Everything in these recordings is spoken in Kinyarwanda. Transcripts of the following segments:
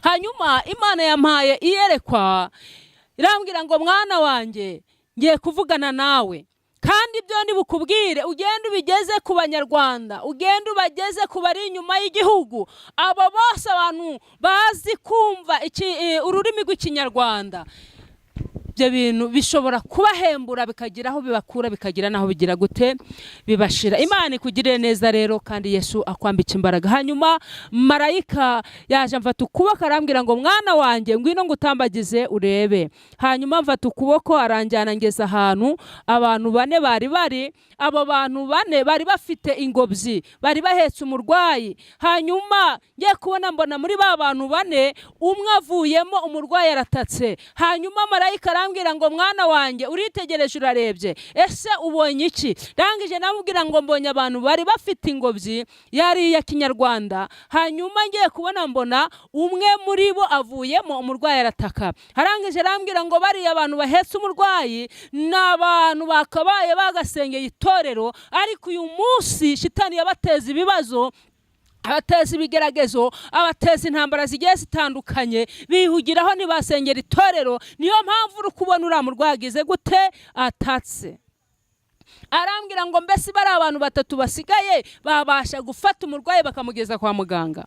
hanyuma Imana yampaye iyerekwa irambwira ngo mwana wanjye ngiye kuvugana nawe kandi ibyo ndi bukubwire ugende ubigeze ku banyarwanda, ugende ubageze ku bari inyuma y'igihugu, abo bose abantu bazi kumva ururimi rw'ikinyarwanda. Ibyo bintu bishobora kubahembura bikagira aho bibakura, bikagira naho bigira gute bibashira. Imana ikugirire neza rero kandi Yesu akwambika imbaraga. Hanyuma marayika yaje amfata ukuboko arambwira ngo mwana wanjye ngwino ngutambagize urebe. Hanyuma mfata ukuboko aranjyana ngeza ahantu abantu bane bari abo bantu bane bari bafite ingobyi, bari bahetse umurwayi. Hanyuma ngiye kubona mbona muri ba bantu bane umwe avuyemo umurwayi aratatse. Hanyuma marayika arambwira ngo mwana wanjye uritegereje urarebye, ese ubonye iki? Rangije namubwira ngo mbonye abantu bari bafite ingobyi yari ya kinyarwanda. Hanyuma ngiye kubona mbona umwe muri bo avuyemo umurwayi arataka. Harangije arambwira ngo bari abantu bahetse umurwayi n'abantu bakabaye bagasengeye itorero, ariko uyu munsi shitani yabateza ibibazo, abateza ibigeragezo, abateza intambara zigiye zitandukanye, bihugiraho ntibasengera itorero. Niyo mpamvu uri kubona uriya murwayi agize gute atatse. Arambwira ngo mbese bari abantu batatu basigaye babasha gufata umurwayi bakamugeza kwa muganga.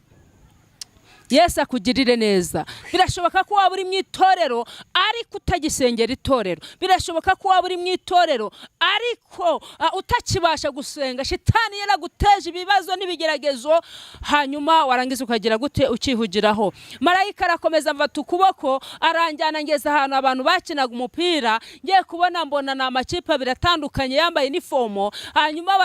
Yesu akugirire neza. Birashoboka ko waba uri mu itorero ariko utagisengera itorero. Birashoboka ko waba uri mu itorero ariko utakibasha gusenga. Shitani yaraguteje ibibazo n'ibigeragezo, hanyuma warangiza ukagira gute ukihugiraho. Marayika arakomeza mfata ukuboko aranjyana ngeza ahantu abantu bakinaga umupira. Ngiye kubona mbona na amakipe abiri atandukanye yambaye uniform. Hanyuma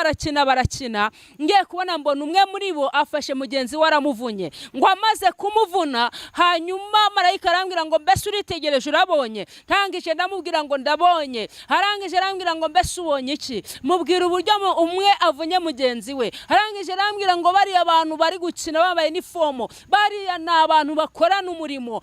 barakina. Ngiye kubona mbona umwe muri bo afashe mugenzi we aramuvunye. Ngo amaze kumuvuna, hanyuma marayika arambwira ngo mbese uritegereje urabonye? Ntangije ndamubwira ngo ndabonye. Harangije arambwira ngo mbese ubonye iki? Mubwira uburyo umwe avunye mugenzi we. Harangije arambwira ngo bari abantu bari gukina bambaye uniform, bari n'abantu bakorana umurimo.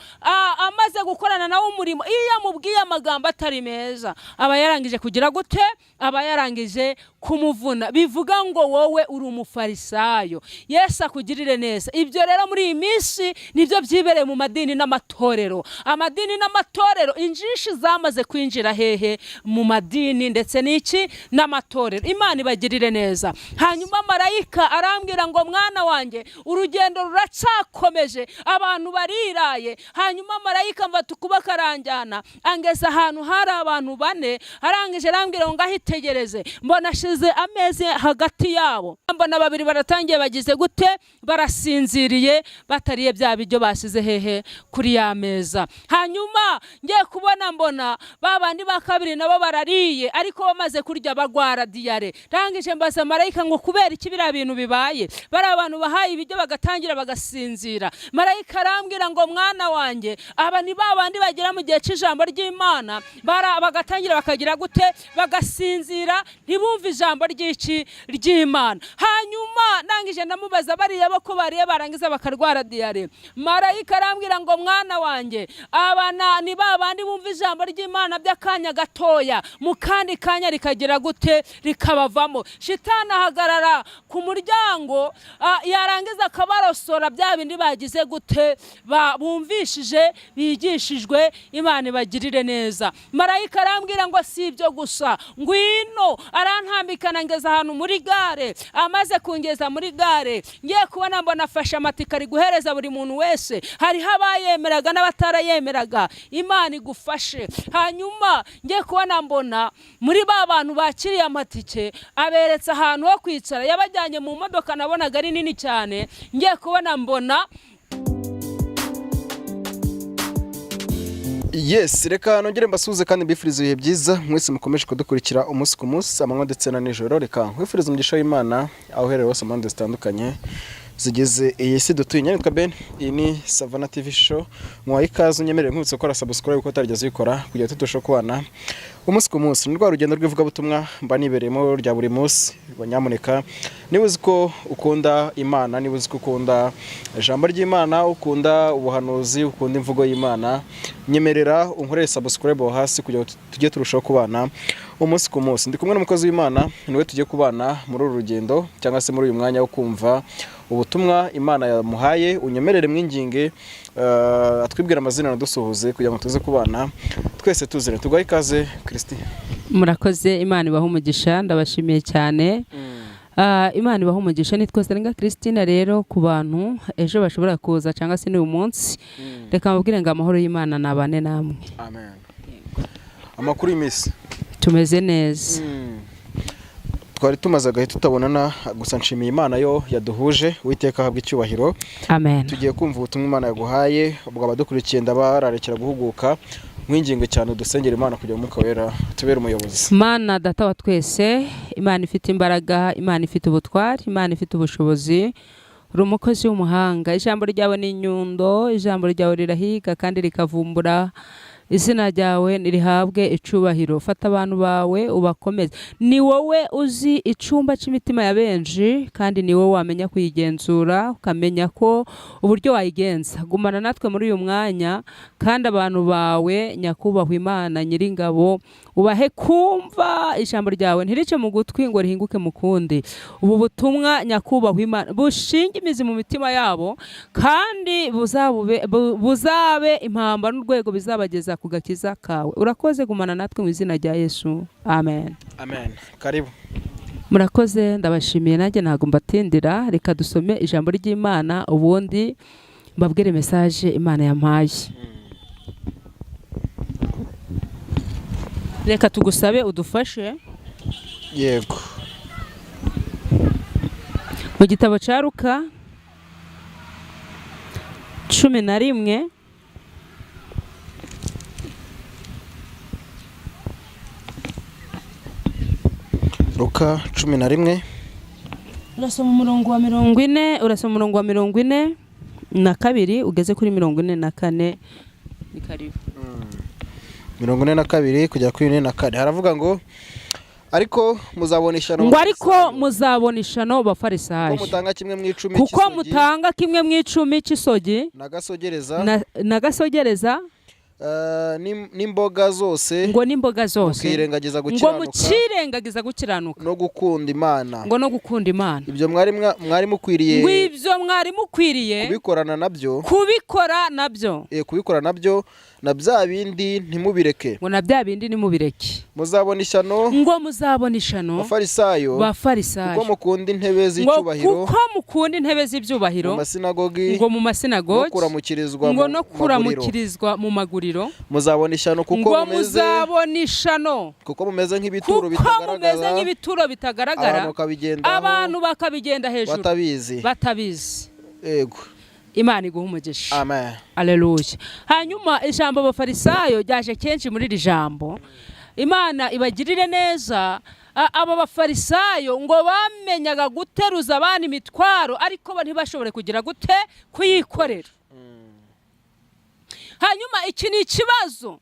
Amaze gukorana nawo umurimo, iyo yamubwiye amagambo atari meza aba yarangije kugira gute, aba yarangije kumuvuna. Bivuga ngo wowe uri umufarisayo. Yesu akugirire neza. Ibyo rero muri iyi minsi nibyo byibereye mu madini n'amatorero. Amadini n'amatorero injishi zamaze kwinjira hehe mu madini ndetse n'iki n'amatorero. Imana ibagirire neza. Hanyuma marayika arambwira ngo mwana wanjye urugendo ruracakomeje, abantu bariraye. Hanyuma marayika mfata ukuboko aranjyana angeza ahantu hari abantu bane. Arangije arambwira ngo ngahitegereze, mbona ashize ameze hagati yabo. Mbona babiri baratangiye bagize gute barasinziriye, batariye bya biryo basize hehe kuri ya meza. Hanyuma ngiye kubona mbona babandi bakabiri nabo barariye, ariko bamaze kurya bagwara diare. Rangije mbaza marayika ngo kubera iki bira bintu bibaye? Bari abantu bahaye ibiryo bagatangira bagasinzira. Marayika arambwira ngo mwana wanjye aba ni babandi bagera mu gihe cy'ijambo ry'Imana bagatangira bakagira gute bagasinzira, ntibumve ijambo ry'Imana. Hanyuma nangije ndamubaza bariya bako bariye barangiza bakarwara diare. Marayika arambwira ngo mwana wanjye abana ni babandi bumva ijambo ry'Imana by'akanya gatoya, mu kandi kanya rikagira gute rikabavamo. Shitani ahagarara ku muryango yarangiza akabarosora bya bindi bagize gute bumvishije bigishijwe. Imana ibagirire neza. Marayika arambwira ngo si ibyo gusa, ngwino arantambikana ngeza ahantu muri gare. Amaze kungeza muri gare ngiye kubona mbona afasha amatika ari guhereza buri muntu wese. Hariho abayemeraga n'abatarayemeraga. Imana igufashe. Hanyuma ngiye kubona mbona muri ba bantu bakiriye amatike aberetse ahantu ho kwicara, yabajyanye mu modoka nabonaga ari nini cyane. Ngiye kubona mbona Yes, reka nongere mbasuze kandi mbifurize ibihe byiza mwese mukomeje kudukurikira umunsi ku munsi amanywa ndetse na nijoro. Reka nkwifuriza umugisha w'Imana aho uherereye hose mu zitandukanye zigize iyi si dutuye. Nyandika Ben, iyi ni Savana TV show. Mwaha ikaze unyemerere nkwibutsa gukora subscribe uko utarigeze uyikora kugira tuturusheho kubana umunsi ku munsi ni rwa rugendo rw'ivugabutumwa mba nibereyemo rya buri munsi. Nyamuneka niba uzi ko ukunda Imana, niba uzi ko ukunda ijambo ry'Imana, ukunda ubuhanuzi, ukunda imvugo y'Imana, nyemerera unkorere subscribe hasi kugira ngo tujye turushaho kubana umunsi ku munsi. Ndi kumwe n'umukozi w'Imana, niwe tugiye kubana muri uru rugendo cyangwa se muri uyu mwanya wo kumva ubutumwa Imana yamuhaye. Unyemerere mwinginge atwibwira amazina nadusuhuze kugira ngo tuze kubana twese tuzire. Tugaye ikaze Kristi. Murakoze, Imana ibaha umugisha, ndabashimiye cyane. Imana ibaha umugisha. Nitwa Serenga Christine. Rero ku bantu ejo bashobora kuza cyangwa se n'uyu munsi, reka mbabwire ngo amahoro y'Imana nabane namwe. Amen. Amakuru y'imisi tumeze neza. Twari tumaze agahe tutabonana, gusa nshimiye Imana yo yaduhuje. Uwiteka ahabwe icyubahiro. Amen. Tugiye kumva ubutumwa Imana yaguhaye, ubwo abadukurikiye ndabararekera guhuguka. Mwinginge cyane udusengera Imana kugira umwuka wera tubere umuyobozi. Mana data wa twese, Imana ifite imbaraga, Imana ifite ubutwari, Imana ifite ubushobozi, uri umukozi w'umuhanga. Ijambo ryawe ni inyundo, ijambo ryawe rirahiga kandi rikavumbura. Izina ryawe nirihabwe icubahiro. Fata abantu bawe ubakomeze. Ni wowe uzi icumba cy'imitima ya benshi, kandi ni wowe wamenya kuyigenzura, ukamenya ko uburyo wayigenza. Gumana natwe muri uyu mwanya, kandi abantu bawe nyakubahwa Imana Nyiringabo, ubahe kumva ijambo ryawe ntirice mu gutwi ngo rihinguke mu kundi. Ubu butumwa nyakubahwa Imana bushinge imizi mu mitima yabo, kandi buzabe impamba n'urwego bizabageza ku gakiza kawe. Urakoze, gumana natwe mu izina rya Yesu. Amen. Amen. Karibu. Murakoze, ndabashimiye. Nanjye ntago mbatindira, reka dusome ijambo ry'Imana ubundi mbabwire message Imana yampaye. Reka tugusabe udufashe. Yego. Mu gitabo cya Luka 11 Luka 11 urasoma umurongo wa 40, urasoma umurongo wa 42 ugeze kuri 44. Ni karibu. 42 kujya kuri 44 haravuga ngo ariko muzabona ishano, ngo ariko muzabona ishano bafarisayo, kuko mutanga kimwe mu 10 cy'isogi, kuko mutanga kimwe mu 10 cy'isogi nagasogereza n'imboga zose, ngo n'imboga zose, ngo mukirengagiza gukiranuka no gukunda Imana, ngo no gukunda Imana. Ibyo mwari mukwiriye, ngo ibyo mwari mukwiriye kubikora nabyo, na bya bindi ntimubireke, ngo na bya bindi ntimubireke. Muzabona ishano, ngo muzabona ishano bafarisayo, kuko mukunda intebe z'icyubahiro, kuko mukunda intebe z'ibyubahiro mu masinagogi, ngo mu masinagogi, no kuramukirizwa mu maguriro. Muzabona ishano kuko mumeze nk'ibituro bitagaragara, abantu bakabigenda hejuru batabizi. Yego. Imana iguha umugisha. Amen. Alleluia. Hanyuma ijambo bafarisayo ryaje kenshi muri iri jambo. Imana ibagirire neza. Aba bafarisayo ngo bamenyaga guteruza abana imitwaro, ariko bo ntibashobore kugira gute kuyikorera. Hanyuma iki ni ikibazo.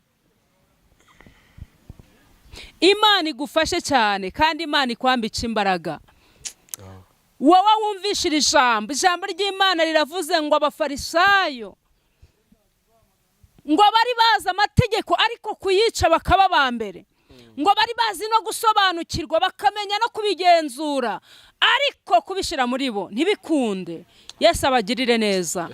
Imana igufashe cyane, kandi Imana ikwambika imbaraga. Wowe wumvishira ijambo ry'Imana riravuze ngo abafarisayo ngo bari bazi amategeko, ariko kuyica bakaba ba mbere. Ngo bari bazi no gusobanukirwa, bakamenya no kubigenzura, ariko kubishira muri bo ntibikunde. Yesu abagirire neza.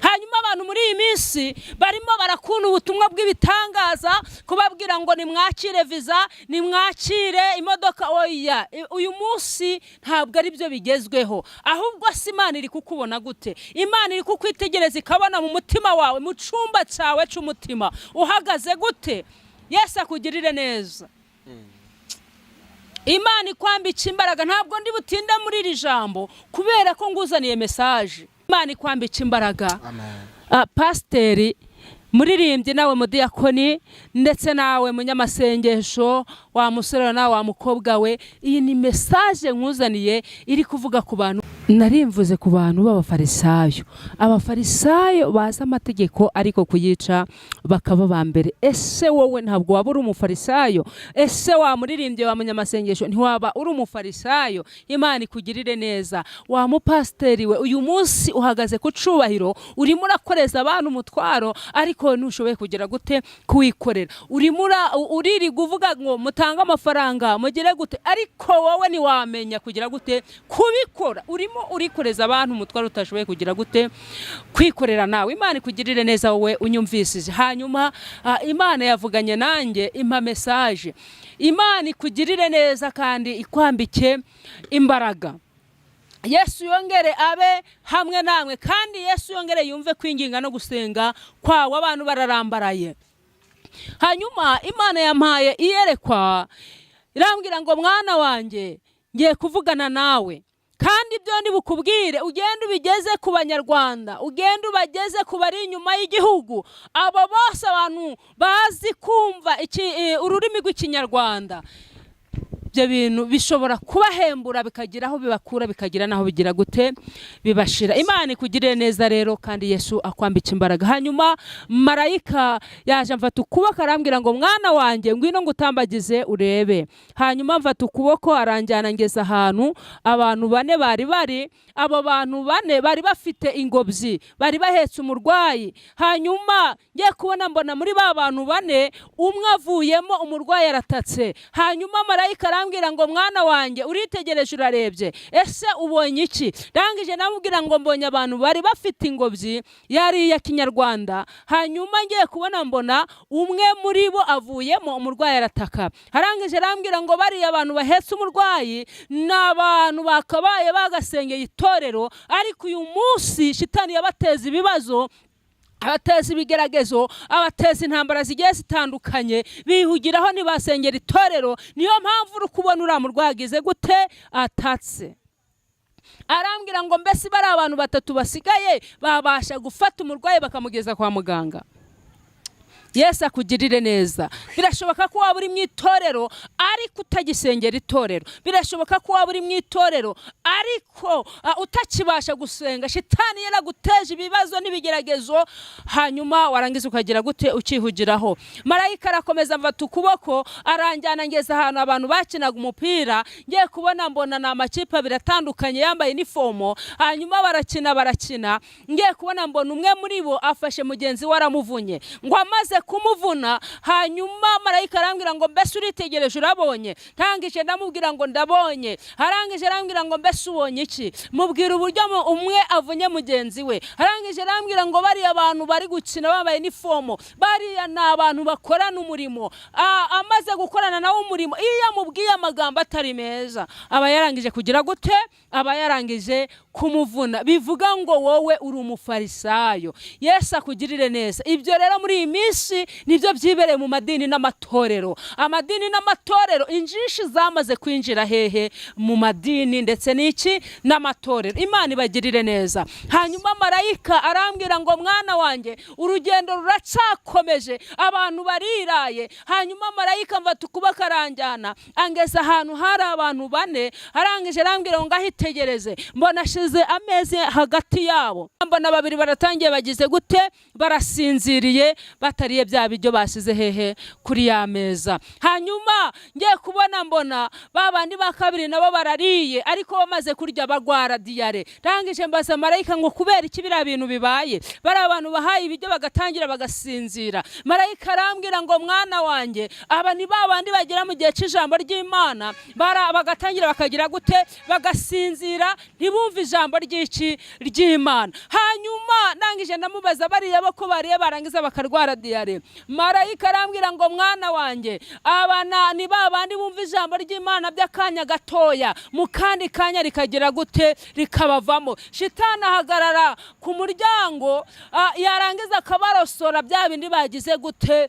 Hanyuma abantu muri iyi minsi barimo barakunda ubutumwa bw'ibitangaza, kubabwira ngo nimwakire visa, nimwakire imodoka. Oya, uyu munsi ntabwo ari byo bigezweho, ahubwo si Imana iri kukubona gute. Imana iri kukwitegereza ikabona mu mutima wawe, mu cyumba cyawe cy'umutima uhagaze gute. Yesu akugirire neza. Imana ikwambika imbaraga. Ntabwo ndi butinde muri iri jambo kubera ko nguzaniye message. Imana ikwambika imbaraga. Amen. Pasiteri, muririmbyi nawe mudiyakoni, ndetse nawe munyamasengesho, wa musore nawe wa mukobwa we, iyi ni message nkuzaniye iri kuvuga ku bantu. narimvuze ku bantu b'abafarisayo. Abafarisayo bazi amategeko ariko kuyica bakaba ba mbere. Ese wowe ntabwo waba uri umufarisayo? Ese wa muririmbye wa munyamasengesho ntiwaba uri umufarisayo? Imana ikugirire neza. Wa mupasiteri we, uyu munsi uhagaze ku cubahiro, urimo urakoreza abantu umutwaro ariko ntushoboye kugira gute kuwikorera. Uriri kuvuga ngo mutange amafaranga mugire gute, ariko wowe ntiwamenya kugira gute kubikora. Urimo urikoreza abantu umutwaro utashoboye kugira gute kwikorera nawe. Imana ikugirire neza wowe unyumvisije. Hanyuma Imana yavuganye nanjye impa message. Imana ikugirire neza kandi ikwambike imbaraga. Yesu yongere abe hamwe namwe, kandi Yesu yongere yumve kwinginga no gusenga kwawe. Abantu bararambaraye. Hanyuma Imana yampaye iyerekwa, irambwira ngo mwana wanjye ngiye kuvugana nawe, kandi ibyo ndi bukubwire ugende ubigeze ku Banyarwanda, ugende ubageze ku bari inyuma y'igihugu, abo bose abantu bazi kumva ururimi rw'Ikinyarwanda. Ibyo bintu bishobora kubahembura bikagira aho bibakura, bikagira naho bigira gute bibashira. Imana ikugirire neza rero, kandi Yesu akwambika imbaraga. Hanyuma marayika yaje amfata ukuboko arambwira ngo mwana wanjye ngwino ngutambagize urebe. Hanyuma mfata ukuboko aranjyana ngeza ahantu abantu 4 bari. Abo bantu 4 bari bafite ingobyi, bari bahetse umurwayi. Hanyuma ngiye kubona mbona muri ba bantu 4 umwe avuyemo umurwayi aratatse. Hanyuma marayika arambwira ngo mwana wanjye uritegereje urarebye, ese ubonye iki? Rangije namubwira ngo mbonye abantu bari bafite ingobyi yari ya Kinyarwanda. Hanyuma ngiye kubona mbona umwe muri bo avuyemo umurwayi arataka. Harangije arambwira ngo bari abantu bahetse umurwayi n'abantu bakabaye bagasengeye itorero, ariko uyu munsi shitani yabateza ibibazo, abateza ibigeragezo, abateza intambara zigiye zitandukanye, bihugiraho ntibasengera itorero. Niyo mpamvu uri kubona uriya murwayi agize gute atatse. Arambwira ngo mbese bari abantu 3 basigaye babasha gufata umurwayi bakamugeza kwa muganga. Yesu akugirire neza. Birashoboka ko waba uri mu itorero ariko utagisengera itorero. Birashoboka ko waba uri mu itorero ariko utakibasha gusenga. Shitani yaraguteje ibibazo n'ibigeragezo, hanyuma warangiza ukagira gute ukihugiraho. Marayika arakomeza mfata ukuboko aranjyana ngeza ahantu abantu bakinaga umupira. Ngiye kubona mbona na amakipe biratandukanye yambaye uniform. Hanyuma barakina. Ngiye kubona mbona umwe muri bo afashe mugenzi we aramuvunye. Ngo amaze kumuvuna, hanyuma marayika arambwira ngo mbese uritegereje urabonye? Tangije ndamubwira ngo ndabonye. Harangije arambwira ngo mbese ubonye iki? Mubwira uburyo umwe avunye mugenzi we. Harangije arambwira ngo bari abantu bari gukina bambaye uniform, bari n'abantu bakorana umurimo. Amaze gukorana nawo umurimo, iyo amubwiye amagambo atari meza aba yarangije kugira gute, aba yarangije kumuvuna. Bivuga ngo wowe uri umufarisayo. Yesu akugirire neza. Ibyo rero muri iyi minsi nibyo byibereye mu madini n'amatorero. Amadini n'amatorero, injishi zamaze kwinjira hehe mu madini ndetse n'iki n'amatorero. Imana ibagirire neza. Hanyuma marayika arambwira ngo mwana wanjye urugendo ruracakomeje, abantu bariraye. Hanyuma marayika mfata ukuboko aranjyana angeza ahantu hari abantu 4. Arangije arambwira ngo ngahitegereze, mbona shize ameze hagati yabo. Mbona 2 baratangiye bagize gute barasinziriye, batariye bya bijyo basize hehe kuri ya meza. Hanyuma ngiye kubona mbona babandi ba 2 nabo barariye, ariko bamaze kurya bagwara diare. Rangije mbaza marayika ngo kubera iki bira bintu bibaye? Bari abantu bahaye ibijyo bagatangira bagasinzira. Marayika arambwira ngo mwana wanjye aba ni babandi bagira mu gihe cy'ijambo ry'Imana bagatangira bakagira gute bagasinzira, ntibumve ijambo ry'Imana. Hanyuma nangije ndamubaza bariya bako bariye barangiza bakarwara diare. Marayika arambwira ngo mwana wanjye abana ni babandi bumva ijambo ry'Imana by'akanya gatoya, mu kandi kanya rikagira gute rikabavamo. Shitani ahagarara ku muryango, yarangiza akabarosora bya bindi bagize gute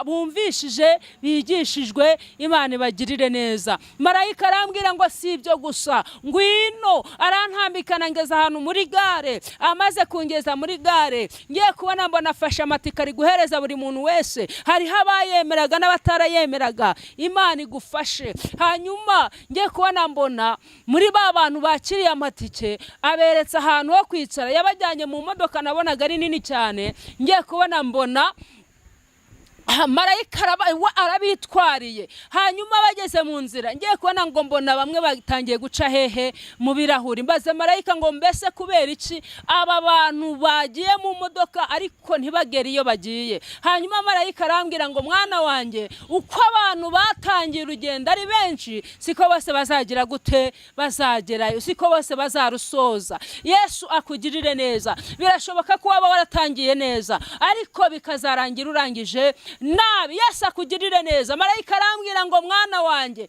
bumvishije bigishijwe. Imana ibagirire neza. Marayika arambwira ngo si ibyo gusa, ngwino arantambikana ngeza ahantu muri gare. Amaze kungeza muri gare ngiye kubona mbona afashe amatika ari guhereza buri buri muntu wese, hariho abayemeraga n'abatarayemeraga. Imana igufashe. Hanyuma ngiye kubona mbona muri ba bantu bakiriye amatike aberetse ahantu ho kwicara, yabajyanye mu modoka nabonaga ari nini cyane. Ngiye kubona mbona marayika arabitwariye. Hanyuma bageze mu nzira ngiye kubona ngo mbona bamwe batangiye guca hehe mu birahuri. Mbaze marayika ngo mbese kubera iki aba bantu bagiye mu modoka ariko ntibagere iyo bagiye? Hanyuma marayika arambwira ngo mwana wanjye, uko abantu batangiye urugendo ari benshi siko bose bazagira gute bazagerayo, siko bose bazarusoza. Yesu akugirire neza. Birashoboka ko waba waratangiye neza ariko bikazarangira urangije nabi. Yesu akugirire neza. Marayika arambwira ngo mwana wanjye,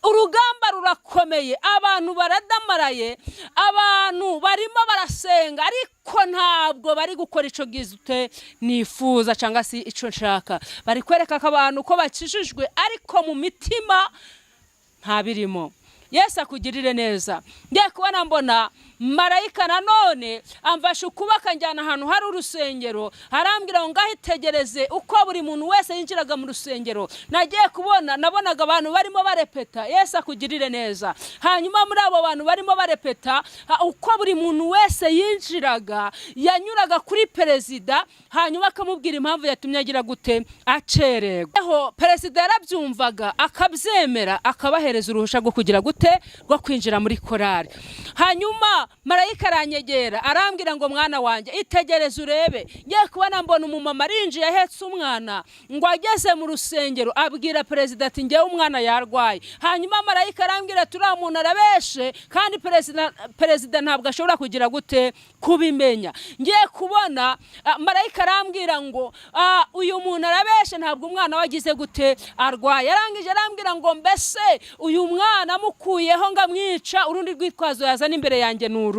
urugamba rurakomeye, abantu baradamaraye, abantu barimo barasenga ariko ntabwo bari gukora ico gizute nifuza cyangwa si ico nshaka. Bari kwereka ko abantu ko bakijijwe ariko mu mitima nta birimo. Yesu akugirire neza. Ngiye kubona mbona marayika nanone amfasha ukubaka njyana ahantu hari urusengero, arambwira ngo ngahitegereze uko buri muntu wese yinjiraga mu rusengero. Nagiye kubona nabonaga abantu barimo barepeta. Yesu akugirire neza. Hanyuma muri abo bantu barimo barepeta, uko buri muntu wese yinjiraga yanyuraga kuri perezida, hanyuma akamubwira impamvu yatumye agira gute acererwa. Perezida yarabyumvaga akabyemera, akabahereza uruhusha rwo kugira gute rwo kwinjira muri korari. Hanyuma marayika aranyegera arambwira ngo mwana wanjye, itegereze urebe. Ngiye kubona mbona umumama arinjiye ahetse umwana, ngo ageze mu rusengero abwira perezida ati ngewe umwana yarwaye. Hanyuma marayika arambwira turiya muntu arabeshe kandi perezida ntabwo ashobora kugira gute kubimenya. Ngiye kubona marayika arambwira ngo uyu muntu arabeshe, ntabwo umwana wagize gute arwaye. Arangije arambwira ngo mbese uyu mwana mukuyeho ngamwica, urundi rwitwazo yazana imbere yanjye nuruye.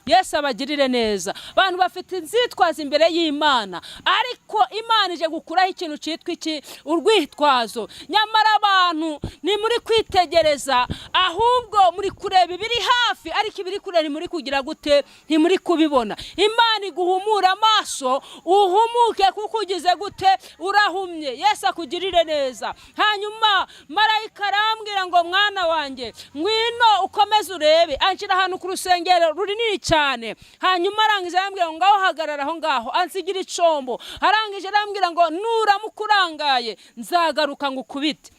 Yesu abagirire neza. Abantu bafite inzitwazo imbere y'Imana ariko Imana ije gukuraho ikintu cyitwa iki urwitwazo. Nyamara abantu ni muri kwitegereza, ahubwo muri kureba ibiri hafi ariko ibiri kure ni muri kugira gute ntimuri kubibona. Imana iguhumura amaso uhumuke kuko ugize gute urahumye. Yesu akugirire neza. Hanyuma marayika arambwira ngo mwana wanjye, ngwino ukomeze urebe. Anshira ahantu ku rusengero runini cyane. Hanyuma arangije arambwira ngo ngaho hagarara aho ngaho ansigira icombo. Arangije arambwira ngo nuramukurangaye nzagaruka ngukubite.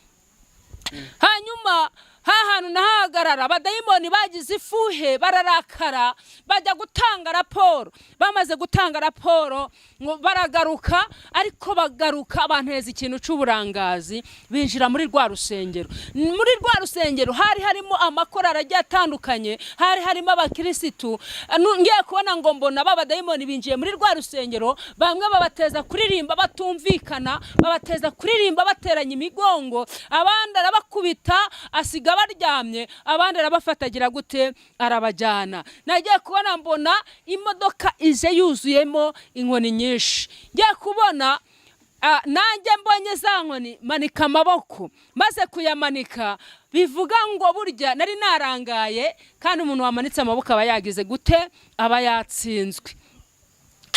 Hanyuma hantu nahagarara abadayimoni bagize ifuhe bararakara, bajya gutanga raporo. Bamaze gutanga raporo ngo baragaruka, ariko bagaruka banteza ikintu cy'uburangazi, binjira muri rwa rusengero. Muri rwa rusengero hari harimo amakorari agiye atandukanye, hari harimo abakirisitu. Ngiye kubona ngo mbona abadayimoni binjiye muri rwa rusengero, bamwe babateza kuririmba batumvikana, babateza kuririmba bateranya imigongo, abandi arabakubita asiga baryamye, abandi arabafatagira gute arabajyana. Nagiye kubona mbona imodoka ije yuzuyemo inkoni nyinshi. Ngiye kubona nanjye mbonye za nkoni manika amaboko, maze kuyamanika bivuga ngo burya nari narangaye, kandi umuntu wamanitse amaboko aba yagize gute aba yatsinzwe.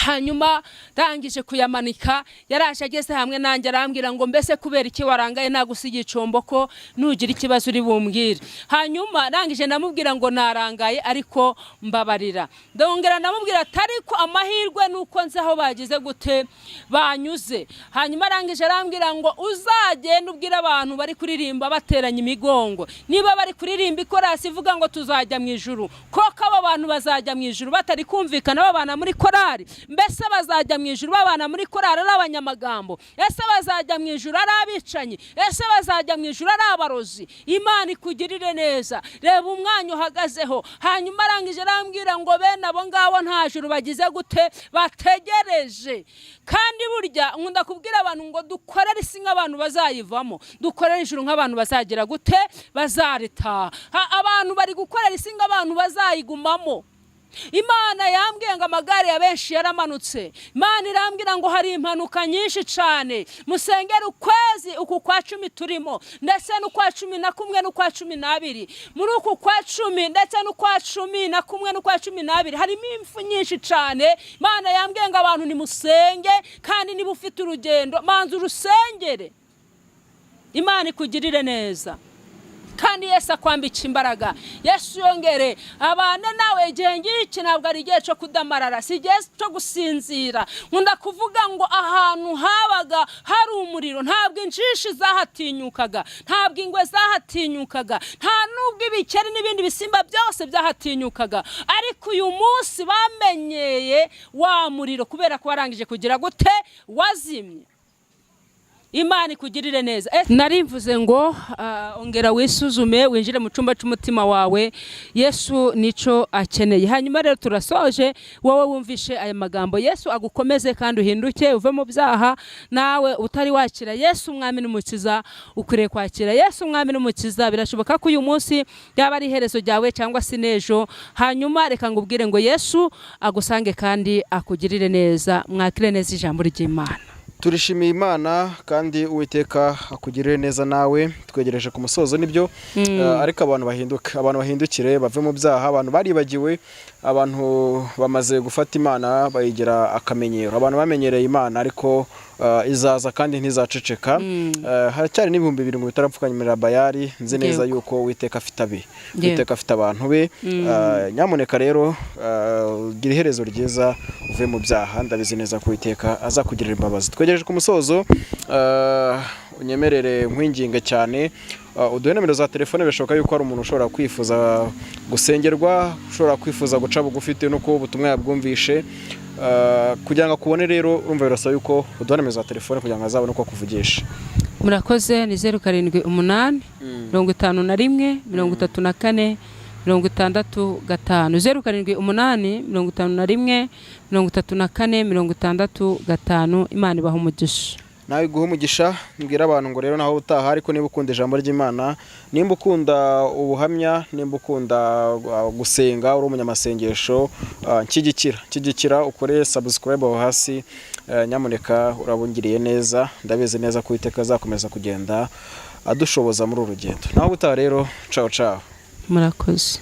Hanyuma ndangije kuyamanika, yaraje ageze hamwe nanjye arambwira ngo mbese kubera iki warangaye nagusigiye icombo ko nugira ikibazo uri bumbwire. Hanyuma ndangije namubwira ngo narangaye ariko mbabarira. Ndongera namubwira atariko amahirwe nuko nzi aho bagize gute banyuze. Hanyuma arangije arambwira ngo uzagende ubwira abantu bari kuririmba bateranya imigongo, niba bari kuririmba ikorasi ivuga ngo tuzajya mu ijuru, koko abo bantu bazajya mu ijuru batari kumvikana babana muri korari? Mbese bazajya mu ijuru babana muri korari ari abanyamagambo? Ese bazajya mu ijuru ari abicanyi? Ese bazajya mu ijuru ari abarozi? Imana ikugirire neza. Reba umwanya uhagazeho. Hanyuma arangije arambwira ngo bene abo ngabo nta juru bagize gute bategereje. Kandi burya nkunda kubwira abantu ngo dukorere isi nk'abantu bazayivamo, dukorere ijuru nk'abantu bazagira gute bazaritaha. Abantu bari gukorera isi nk'abantu bazayigumamo. Imana yambwiye ngo amagare ya benshi yaramanutse. Imana irambwira ngo hari impanuka nyinshi cyane. Musengere ukwezi uku kwa 10 turimo, ndetse n'ukwa 11 n'ukwa 12. Muri uku kwa 10 ndetse n'ukwa 11 n'ukwa 12 harimo impfu nyinshi cyane. Imana yambwiye ngo abantu nimusenge, kandi niba ufite urugendo manza urusengere. Imana ikugirire neza, kandi Yesu akwambika imbaraga. Yesu yongere abane nawe igihe ngiki, ntabwo ari igihe cyo kudamarara, si igihe cyo gusinzira. Nkunda kuvuga ngo ahantu habaga hari umuriro ntabwo injishi zahatinyukaga, ntabwo ingwe zahatinyukaga, nta nubwo ibikeri n'ibindi bisimba byose byahatinyukaga. Ariko uyu munsi bamenyeye wa muriro kubera ko warangije kugira gute, wazimye. Imana ikugirire neza. Narimvuze ngo ongera wisuzume, winjire mu cyumba cy'umutima wawe. Yesu nico akeneye. Hanyuma rero turasoje, wowe wumvishe aya magambo, Yesu agukomeze kandi uhinduke uve mu byaha. Nawe utari wakira Yesu umwami n'umukiza, ukwiriye kwakira Yesu umwami n'umukiza. Birashoboka ko uyu munsi yaba ari iherezo ryawe cyangwa se nejo. Hanyuma reka ngubwire ngo Yesu agusange kandi akugirire neza. Mwakire neza ijambo ry'Imana. Turishimiye Imana kandi Uwiteka akugirire neza. Nawe twegereje ku musozo nibyo, ariko abantu bahinduke, abantu bahindukire bave mu byaha. Abantu baribagiwe, abantu bamaze gufata Imana bayigira akamenyero. Abantu bamenyereye Imana ariko izaza kandi ntizaceceka. Haracyari n'ibihumbi 2 mu bitarapfukanyimirira Bayali. Nzi neza yuko Uwiteka afite abe, Uwiteka afite abantu be. Nyamuneka rero gira iherezo ryiza, uve mu byaha. Ndabizi neza ko Uwiteka azakugirira imbabazi. Twegereje ku musozo, unyemerere nkwinginga cyane, uduhe nimero za telefone. Bishoboka yuko hari umuntu ushobora kwifuza gusengerwa, ushobora kwifuza guca bugufi nuko ubutumwa yabwumvishe. Kugira ngo akubone rero urumva birasaba yuko uduha nimero za telefone kugira ngo azabone uko akuvugisha. Murakoze. Ni 078 51 34 65 078 51 34 65. Imana ibaha umugisha. Nawe guha umugisha. Mbwira abantu ngo rero naho utaha, ariko niba ukunda ijambo ry'Imana, nimba ukunda ubuhamya, nimba ukunda gusenga, uri umunyamasengesho, nshyigikira ukore subscribe aho hasi. Nyamuneka urabungiriye neza. Ndabizi neza ko Uwiteka azakomeza kugenda adushoboza muri uru rugendo. Naho utaha rero, ciao ciao. Murakoze.